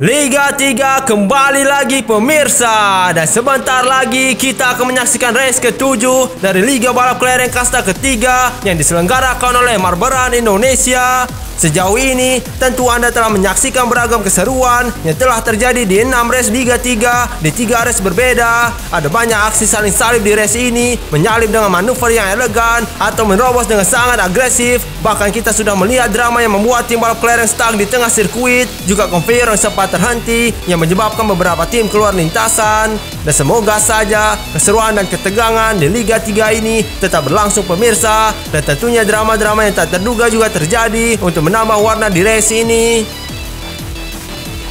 Liga 3 kembali lagi pemirsa. Dan sebentar lagi kita akan menyaksikan race ke-7 dari Liga Balap Kelereng Kasta ketiga yang diselenggarakan oleh Marberan Indonesia. Sejauh ini tentu Anda telah menyaksikan beragam keseruan yang telah terjadi di 6 race Liga 3 di 3 race berbeda. Ada banyak aksi saling salib di race ini, menyalip dengan manuver yang elegan atau menerobos dengan sangat agresif. Bahkan kita sudah melihat drama yang membuat tim balap kelereng stuck di tengah sirkuit, juga conveyor yang sempat terhenti yang menyebabkan beberapa tim keluar lintasan. Dan semoga saja keseruan dan ketegangan di Liga 3 ini tetap berlangsung pemirsa. Dan tentunya drama-drama yang tak terduga juga terjadi untuk menambah warna di race ini.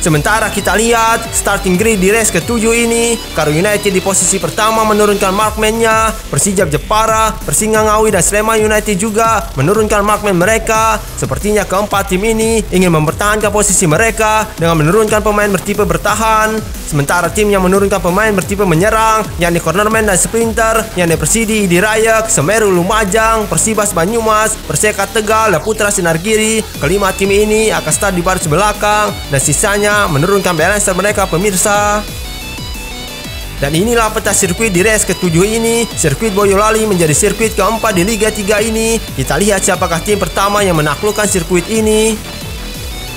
Sementara kita lihat starting grid di race ke-7 ini, Karo United di posisi pertama menurunkan markman-nya. Persijap Jepara, Persingga Ngawi dan Sleman United juga menurunkan markman mereka. Sepertinya keempat tim ini ingin mempertahankan posisi mereka dengan menurunkan pemain bertipe bertahan. Sementara tim yang menurunkan pemain bertipe menyerang, yakni cornerman dan sprinter, yakni Persidi Idi Rayak, Semeru Lumajang, Persibas Banyumas, Perseka Tegal dan Putra Sinargiri. Kelima tim ini akan start di baris belakang dan sisanya menurunkan balancer mereka pemirsa. Dan inilah peta sirkuit di race ke-7 ini. Sirkuit Boyolali menjadi sirkuit keempat di Liga 3 ini. Kita lihat siapakah tim pertama yang menaklukkan sirkuit ini.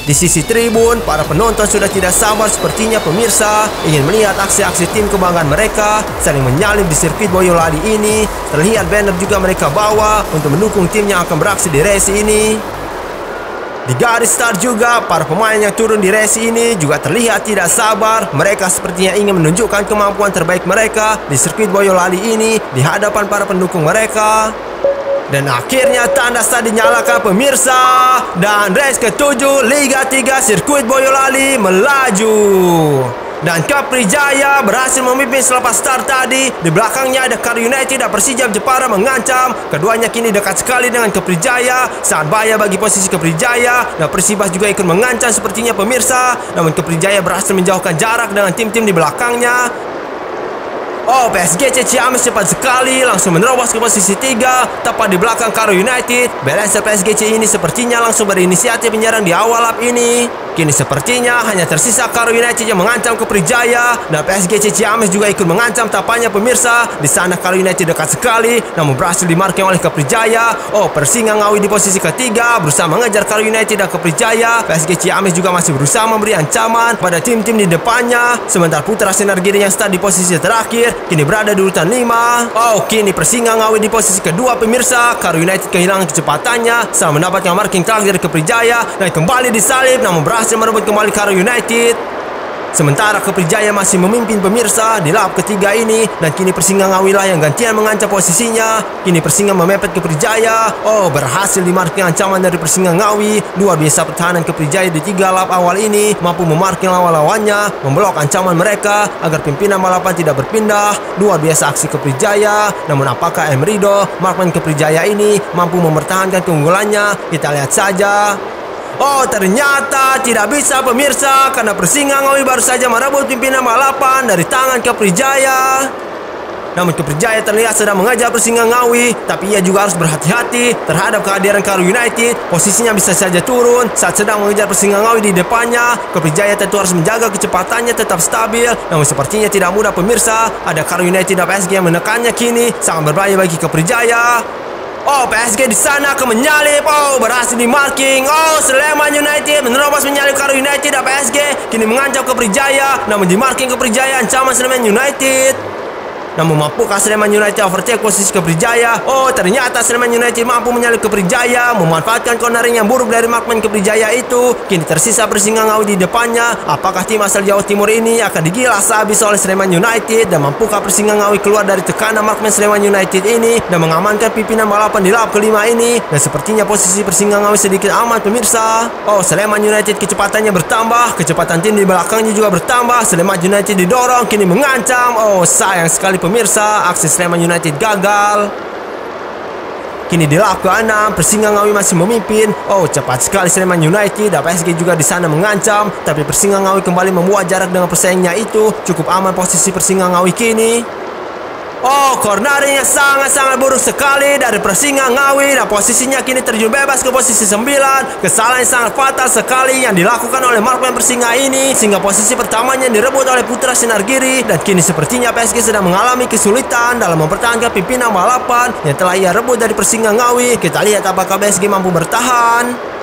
Di sisi tribun, para penonton sudah tidak sabar sepertinya pemirsa, ingin melihat aksi-aksi tim kebanggaan mereka saling menyalip di sirkuit Boyolali ini. Terlihat banner juga mereka bawa untuk mendukung tim yang akan beraksi di race ini. Di garis start juga, para pemain yang turun di race ini juga terlihat tidak sabar. Mereka sepertinya ingin menunjukkan kemampuan terbaik mereka di sirkuit Boyolali ini di hadapan para pendukung mereka. Dan akhirnya tanda start dinyalakan pemirsa. Dan race ke-7 Liga 3 sirkuit Boyolali melaju. Dan Kepri Jaya berhasil memimpin selepas start tadi. Di belakangnya ada Karo United dan Persijap Jepara mengancam. Keduanya kini dekat sekali dengan Kepri Jaya. Sangat bahaya bagi posisi Kepri Jaya. Dan Persibas juga ikut mengancam sepertinya pemirsa. Namun Kepri Jaya berhasil menjauhkan jarak dengan tim-tim di belakangnya. Oh, PSG Ciamis cepat sekali langsung menerobos ke posisi 3 tepat di belakang Karo United. Balancer PSG ini sepertinya langsung berinisiatif menyerang di awal lap ini. Kini sepertinya hanya tersisa Karo United yang mengancam Kepri Jaya dan PSG Ciamis juga ikut mengancam tapannya pemirsa. Di sana Karo United dekat sekali namun berhasil dimarking oleh Kepri Jaya. Oh, Persingga Ngawi di posisi ketiga berusaha mengejar Karo United dan Kepri Jaya. PSG Ciamis juga masih berusaha memberi ancaman pada tim-tim di depannya. Sementara Putra Sinargiri yang start di posisi terakhir kini berada di urutan 5. Oh, kini Persingga Ngawi di posisi kedua pemirsa. Karo United kehilangan kecepatannya setelah mendapatkan marking terakhir dari Kepri Jaya dan kembali disalip namun berhasil merebut kembali Karo United. Sementara Kepri Jaya masih memimpin pemirsa di lap ketiga ini. Dan kini Persingga Ngawi lah yang gantian mengancam posisinya. Kini Persingga memepet Kepri Jaya. Oh, berhasil dimarking ancaman dari Persingga Ngawi. Luar biasa pertahanan Kepri Jaya di 3 lap awal ini. Mampu memarking lawan-lawannya, memblok ancaman mereka agar pimpinan balapan tidak berpindah. Luar biasa aksi Kepri Jaya. Namun apakah Emrido, markman Kepri Jaya ini, mampu mempertahankan keunggulannya? Kita lihat saja. Oh, ternyata tidak bisa pemirsa karena Persingga Ngawi baru saja merebut pimpinan balapan dari tangan Kepri Jaya. Namun Kepri Jaya terlihat sedang mengejar Persingga Ngawi, tapi ia juga harus berhati-hati terhadap kehadiran Karo United. Posisinya bisa saja turun saat sedang mengejar Persingga Ngawi di depannya. Kepri Jaya tentu harus menjaga kecepatannya tetap stabil. Namun sepertinya tidak mudah pemirsa. Ada Karo United dan PSG yang menekannya kini. Sangat berbahaya bagi Kepri Jaya. Oh, PSG di sana akan menyalip. Oh, berhasil di marking. Oh, Sleman United menerobos menyalip Karo United dan PSG. Kini mengancam Kepri Jaya. Namun di marking Kepri Jaya ancaman Sleman United. Namun mampukah Sleman United overtake posisi Kepri Jaya? Oh, ternyata Sleman United mampu menyalip Kepri Jaya, memanfaatkan cornering yang buruk dari markman Kepri Jaya itu. Kini tersisa Persingga Ngawi di depannya. Apakah tim asal Jawa Timur ini akan digilas habis oleh Sleman United? Dan mampukah Persingga Ngawi keluar dari tekanan markman Sleman United ini dan mengamankan pimpinan balapan di lap kelima ini? Dan sepertinya posisi Persingga Ngawi sedikit aman pemirsa. Oh, Sleman United kecepatannya bertambah, kecepatan tim di belakangnya juga bertambah. Sleman United didorong, kini mengancam. Oh, sayang sekali pemirsa, aksi Sleman United gagal. Kini di lap ke-6, Persingga Ngawi masih memimpin. Oh, cepat sekali Sleman United dan PSG juga di sana mengancam. Tapi Persingga Ngawi kembali membuat jarak dengan pesaingnya itu. Cukup aman posisi Persingga Ngawi kini. Oh, cornering yang sangat-sangat buruk sekali dari Persinga Ngawi, dan posisinya kini terjun bebas ke posisi 9. Kesalahan yang sangat fatal sekali yang dilakukan oleh markman Persinga ini, sehingga posisi pertamanya direbut oleh Putra Sinar Giri, dan kini sepertinya PSG sedang mengalami kesulitan dalam mempertahankan pimpinan balapan yang telah ia rebut dari Persinga Ngawi. Kita lihat apakah PSG mampu bertahan.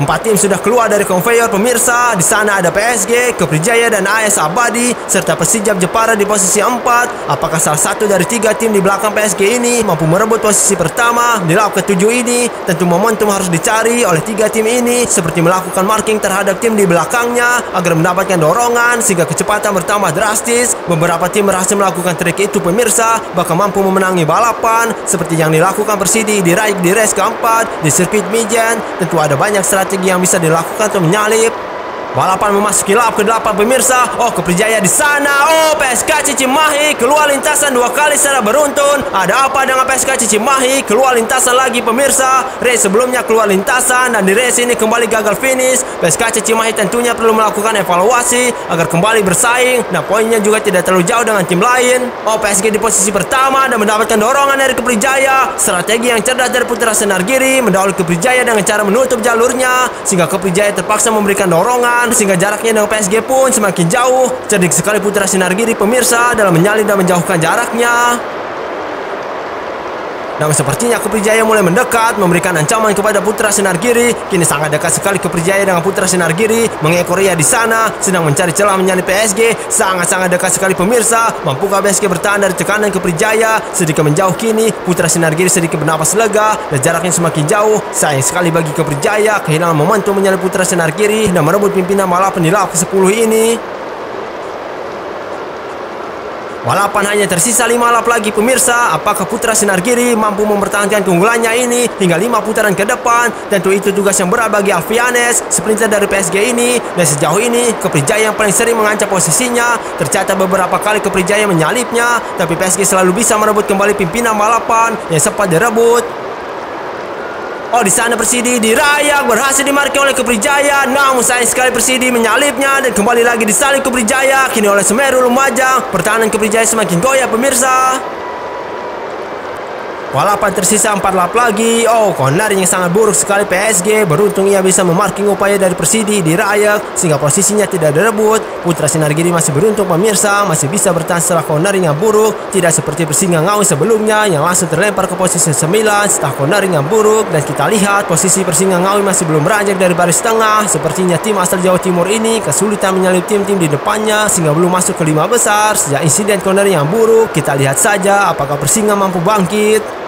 4 tim sudah keluar dari konveyor pemirsa. Di sana ada PSG, Keprijaya dan AS Abadi serta Persijap Jepara di posisi 4. Apakah salah satu dari 3 tim di belakang PSG ini mampu merebut posisi pertama di lap ke-7 ini? Tentu momentum harus dicari oleh 3 tim ini, seperti melakukan marking terhadap tim di belakangnya agar mendapatkan dorongan sehingga kecepatan bertambah drastis. Beberapa tim berhasil melakukan trik itu pemirsa, bahkan mampu memenangi balapan seperti yang dilakukan Persidi di race keempat di sirkuit Mijen. Tentu ada banyak strategi yang bisa dilakukan untuk menyalip. Balapan memasuki lap ke-8 pemirsa. Oh, Keprijaya di sana. Oh, PSK Cimahi keluar lintasan 2 kali secara beruntun. Ada apa dengan PSK Cimahi? Keluar lintasan lagi pemirsa. Race sebelumnya keluar lintasan dan di race ini kembali gagal finish. PSK Cimahi tentunya perlu melakukan evaluasi agar kembali bersaing. Nah, poinnya juga tidak terlalu jauh dengan tim lain. Oh, PSG di posisi pertama dan mendapatkan dorongan dari Keprijaya. Strategi yang cerdas dari Putra Sinar Giri mendahului Keprijaya dengan cara menutup jalurnya, sehingga Keprijaya terpaksa memberikan dorongan, sehingga jaraknya dengan PSG pun semakin jauh. Cerdik sekali Putra Sinar Giri pemirsa dalam menyalip dan menjauhkan jaraknya. Dan sepertinya Keprijaya mulai mendekat, memberikan ancaman kepada Putra Sinar Giri. Kini sangat dekat sekali Keprijaya dengan Putra Sinar Giri, mengekor ia di sana, sedang mencari celah menyalip PSG. Sangat-sangat dekat sekali pemirsa. Mampukah PSG bertahan dari tekanan Keprijaya? Sedikit menjauh kini, Putra Sinar Giri sedikit bernapas lega dan jaraknya semakin jauh. Sayang sekali bagi Keprijaya kehilangan momentum menyalip Putra Sinar Giri dan merebut pimpinan balapan di lap ke-10 ini. Balapan hanya tersisa 5 lap lagi pemirsa. Apakah Putra Sinar Giri mampu mempertahankan keunggulannya ini hingga 5 putaran ke depan? Tentu itu tugas yang berat bagi Alfianes, sprinter dari PSG ini. Dan sejauh ini Keprijaya yang paling sering mengancam posisinya. Tercatat beberapa kali Keprijaya menyalipnya, tapi PSG selalu bisa merebut kembali pimpinan balapan yang sempat direbut. Oh, di sana Persidi dirayak, berhasil dimarking oleh Keprijaya. Namun sayang sekali Persidi menyalipnya dan kembali lagi disalip Keprijaya kini oleh Semeru Lumajang. Pertahanan Keprijaya semakin goyah pemirsa. Balapan tersisa 4 lap lagi. Oh, cornering yang sangat buruk sekali PSG. Beruntung ia bisa memarking upaya dari Persidi dirayak sehingga posisinya tidak direbut. Putra Sinar Giri masih beruntung pemirsa, masih bisa bertahan setelah cornering yang buruk. Tidak seperti Persinga Ngawi sebelumnya yang langsung terlempar ke posisi 9 setelah cornering yang buruk. Dan kita lihat posisi Persinga Ngawi masih belum beranjak dari baris tengah. Sepertinya tim asal Jawa Timur ini kesulitan menyalip tim-tim di depannya sehingga belum masuk ke 5 besar sejak insiden cornering yang buruk. Kita lihat saja apakah Persinga mampu bangkit.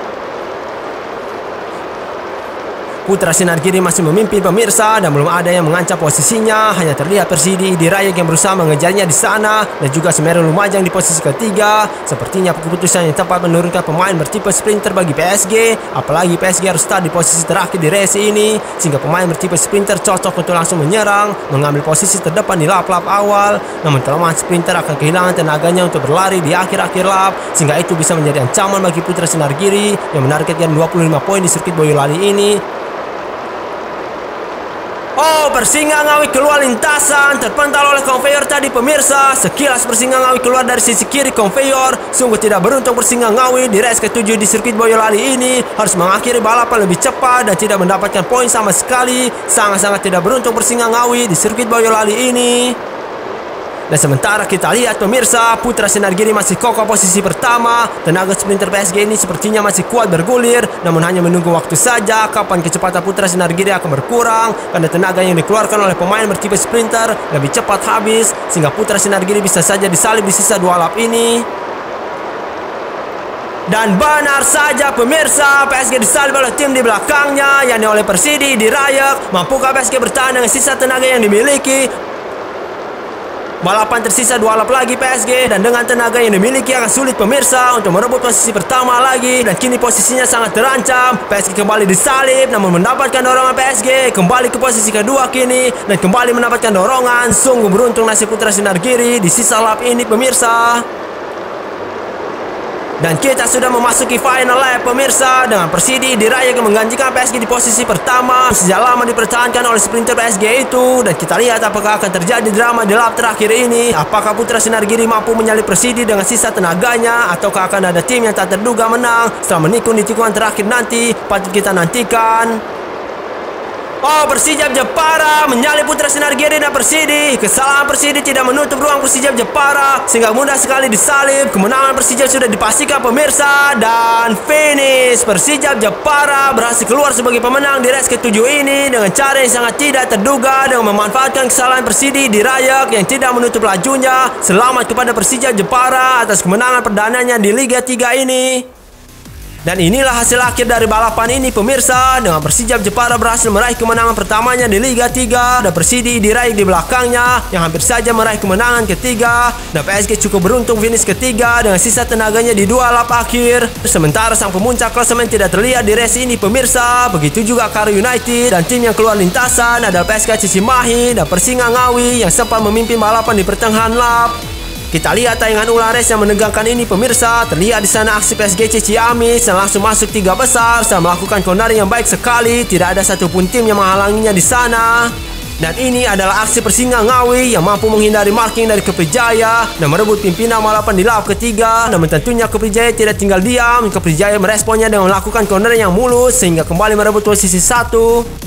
Putra Sinar Giri masih memimpin pemirsa dan belum ada yang mengancam posisinya. Hanya terlihat Persidi dirayak yang berusaha mengejarnya di sana dan juga Semeru Lumajang di posisi ketiga. Sepertinya keputusan yang tepat menurunkan pemain bertipe sprinter bagi PSG. Apalagi PSG harus start di posisi terakhir di race ini, sehingga pemain bertipe sprinter cocok untuk langsung menyerang, mengambil posisi terdepan di lap-lap awal. Namun kelemahan sprinter akan kehilangan tenaganya untuk berlari di akhir-akhir lap, sehingga itu bisa menjadi ancaman bagi Putra Sinar Giri yang menargetkan 25 poin di sirkuit Boyolali ini. Oh, Persinga Ngawi keluar lintasan, terpental oleh konveyor tadi pemirsa. Sekilas Persinga Ngawi keluar dari sisi kiri konveyor. Sungguh tidak beruntung Persinga Ngawi di race ke-7 di sirkuit Boyolali ini. Harus mengakhiri balapan lebih cepat dan tidak mendapatkan poin sama sekali. Sangat-sangat tidak beruntung Persinga Ngawi di sirkuit Boyolali ini. Dan sementara kita lihat pemirsa, Putra Sinar Giri masih kokoh posisi pertama. Tenaga sprinter PSG ini sepertinya masih kuat bergulir, namun hanya menunggu waktu saja kapan kecepatan Putra Sinar Giri akan berkurang, karena tenaga yang dikeluarkan oleh pemain bertipe sprinter lebih cepat habis, sehingga Putra Sinar Giri bisa saja disalip di sisa 2 lap ini. Dan benar saja pemirsa, PSG disalip oleh tim di belakangnya, yakni oleh Persidi dirayak. Mampukah PSG bertahan dengan sisa tenaga yang dimiliki? Balapan tersisa 2 lap lagi PSG, dan dengan tenaga yang dimiliki akan sulit pemirsa untuk merebut posisi pertama lagi. Dan kini posisinya sangat terancam. PSG kembali disalip, namun mendapatkan dorongan PSG kembali ke posisi kedua kini, dan kembali mendapatkan dorongan. Sungguh beruntung nasib Putra Sinar Giri di sisa lap ini pemirsa. Dan kita sudah memasuki final lap pemirsa, dengan Persidi Dirayek yang menggantikan PSG di posisi pertama. Sejak lama dipertahankan oleh sprinter PSG itu. Dan kita lihat apakah akan terjadi drama di lap terakhir ini. Apakah Putra Sinar Giri mampu menyalip Persidi dengan sisa tenaganya, ataukah akan ada tim yang tak terduga menang setelah menikung di tikungan terakhir nanti. Patut kita nantikan. Oh, Persijap Jepara menyalip Putra Sinar Giri dan Persidi. Kesalahan Persidi tidak menutup ruang Persijap Jepara sehingga mudah sekali disalip. Kemenangan Persijap sudah dipastikan pemirsa. Dan finish, Persijap Jepara berhasil keluar sebagai pemenang di race ke-7 ini dengan cara yang sangat tidak terduga, dengan memanfaatkan kesalahan Persidi Dirayek yang tidak menutup lajunya. Selamat kepada Persijap Jepara atas kemenangan perdananya di Liga 3 ini. Dan inilah hasil akhir dari balapan ini pemirsa, dengan Persijap Jepara berhasil meraih kemenangan pertamanya di Liga 3 dan Persidi Dirayek di belakangnya yang hampir saja meraih kemenangan ketiga. Dan PSG cukup beruntung finish ketiga dengan sisa tenaganya di 2 lap akhir. Sementara sang pemuncak klasemen tidak terlihat di race ini pemirsa. Begitu juga Karo United, dan tim yang keluar lintasan adalah PSKC Cimahi dan Persingga Ngawi yang sempat memimpin balapan di pertengahan lap. Kita lihat tayangan ulang race yang menegangkan ini pemirsa. Terlihat di sana aksi PSGC Ciamis yang langsung masuk 3 besar setelah melakukan cornering yang baik sekali. Tidak ada satupun tim yang menghalanginya di sana. Dan ini adalah aksi Persingga Ngawi yang mampu menghindari marking dari Keprijaya dan merebut pimpinan balapan di lap ketiga. Namun tentunya Keprijaya tidak tinggal diam. Keprijaya meresponnya dengan melakukan cornering yang mulus sehingga kembali merebut posisi 1.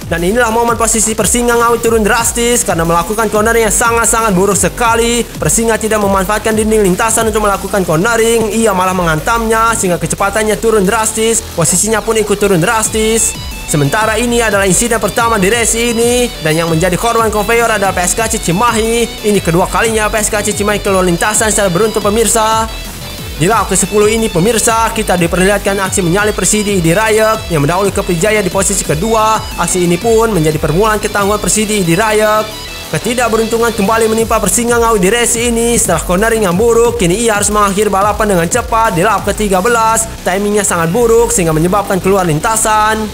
Dan inilah momen posisi Persingga Ngawi turun drastis karena melakukan cornering yang sangat-sangat buruk sekali. Persingga tidak memanfaatkan dinding lintasan untuk melakukan cornering. Ia malah menghantamnya sehingga kecepatannya turun drastis. Posisinya pun ikut turun drastis. Sementara ini adalah insiden pertama di race ini. Dan yang menjadi korban konveyor adalah PSKC Cimahi. Ini kedua kalinya PSKC Cimahi keluar lintasan secara beruntun pemirsa. Di lap ke-10 ini pemirsa, kita diperlihatkan aksi menyalip Persidi Dirayek yang mendahului Keprijaya di posisi kedua. Aksi ini pun menjadi permulaan ketangguhan Persidi Dirayek. Ketidakberuntungan kembali menimpa Persingga Ngawi di race ini. Setelah cornering yang buruk, kini ia harus mengakhiri balapan dengan cepat di lap ke-13. Timingnya sangat buruk sehingga menyebabkan keluar lintasan.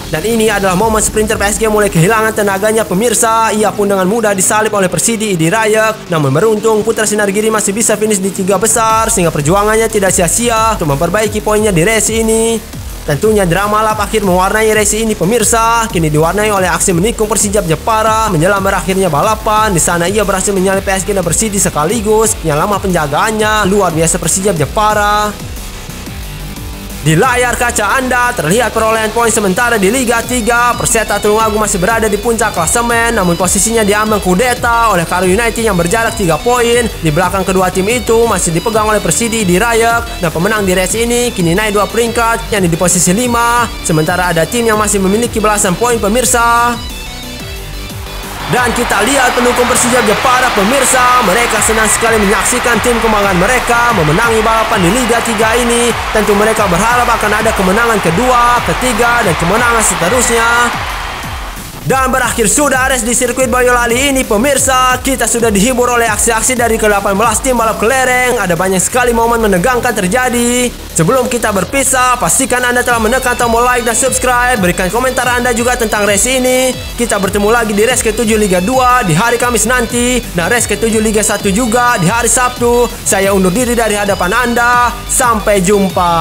Dan ini adalah momen sprinter PSG mulai kehilangan tenaganya pemirsa. Ia pun dengan mudah disalip oleh Persidi Dirayek. Namun beruntung Putra Sinar Giri masih bisa finish di 3 besar sehingga perjuangannya tidak sia-sia untuk memperbaiki poinnya di race ini. Tentunya drama lap akhir mewarnai race ini pemirsa. Kini diwarnai oleh aksi menikung Persijap Jepara menjelang berakhirnya balapan. Di sana ia berhasil menyalip PSG dan Persidi sekaligus. Yang lama penjagaannya luar biasa Persijap Jepara. Di layar kaca Anda terlihat perolehan poin sementara di Liga 3. Perseta Tulungagung masih berada di puncak klasemen, namun posisinya diambang kudeta oleh Karo United yang berjarak 3 poin. Di belakang kedua tim itu masih dipegang oleh Persidi Dirayek, dan pemenang di race ini kini naik 2 peringkat, yakni di posisi 5. Sementara ada tim yang masih memiliki belasan poin pemirsa. Dan kita lihat pendukung Persijap Jepara pemirsa, mereka senang sekali menyaksikan tim kebanggaan mereka memenangi balapan di Liga 3 ini. Tentu mereka berharap akan ada kemenangan kedua, ketiga, dan kemenangan seterusnya. Dan berakhir sudah race di sirkuit Boyolali ini pemirsa. Kita sudah dihibur oleh aksi-aksi dari ke-18 tim balap kelereng. Ada banyak sekali momen menegangkan terjadi. Sebelum kita berpisah, pastikan Anda telah menekan tombol like dan subscribe. Berikan komentar Anda juga tentang race ini. Kita bertemu lagi di race ke-7 Liga 2 di hari Kamis nanti, dan race ke-7 Liga 1 juga di hari Sabtu. Saya undur diri dari hadapan Anda. Sampai jumpa.